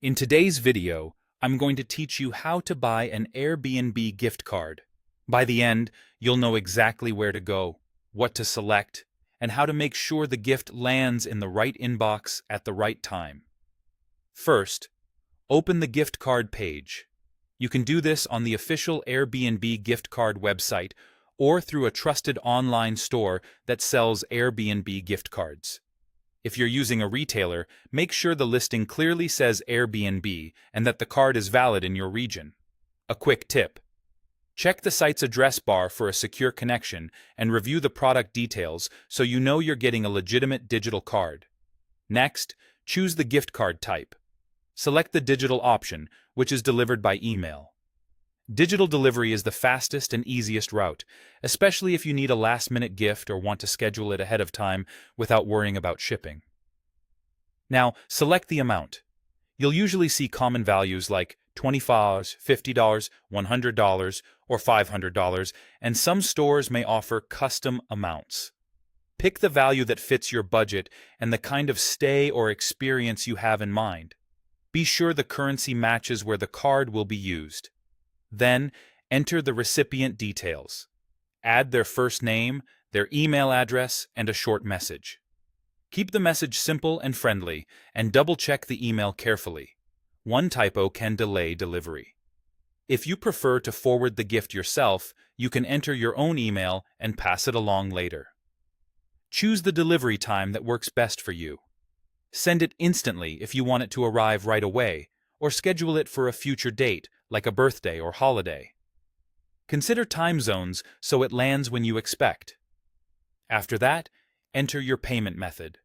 In today's video, I'm going to teach you how to buy an Airbnb gift card. By the end, you'll know exactly where to go, what to select, and how to make sure the gift lands in the right inbox at the right time. First, open the gift card page. You can do this on the official Airbnb gift card website or through a trusted online store that sells Airbnb gift cards. If you're using a retailer, make sure the listing clearly says Airbnb and that the card is valid in your region. A quick tip: check the site's address bar for a secure connection and review the product details so you know you're getting a legitimate digital card. Next, choose the gift card type. Select the digital option, which is delivered by email. Digital delivery is the fastest and easiest route, especially if you need a last-minute gift or want to schedule it ahead of time without worrying about shipping. Now, select the amount. You'll usually see common values like $25, $50, $100, or $500, and some stores may offer custom amounts. Pick the value that fits your budget and the kind of stay or experience you have in mind. Be sure the currency matches where the card will be used. Then, enter the recipient details. Add their first name, their email address, and a short message. Keep the message simple and friendly, and double-check the email carefully. One typo can delay delivery. If you prefer to forward the gift yourself, you can enter your own email and pass it along later. Choose the delivery time that works best for you. Send it instantly if you want it to arrive right away, or schedule it for a future date, like a birthday or holiday. Consider time zones so it lands when you expect. After that, enter your payment method.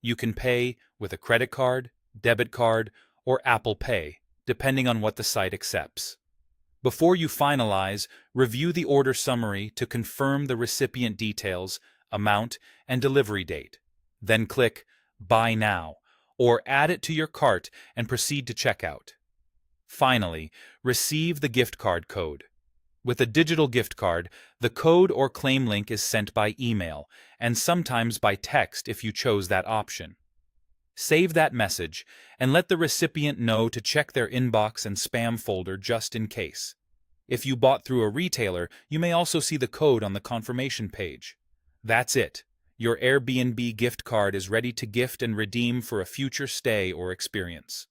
You can pay with a credit card, debit card, or Apple Pay, depending on what the site accepts. Before you finalize, review the order summary to confirm the recipient details, amount, and delivery date. Then click Buy Now, or add it to your cart and proceed to checkout. Finally, receive the gift card code. With a digital gift card, the code or claim link is sent by email, and sometimes by text if you chose that option. Save that message, and let the recipient know to check their inbox and spam folder just in case. If you bought through a retailer, you may also see the code on the confirmation page. That's it. Your Airbnb gift card is ready to gift and redeem for a future stay or experience.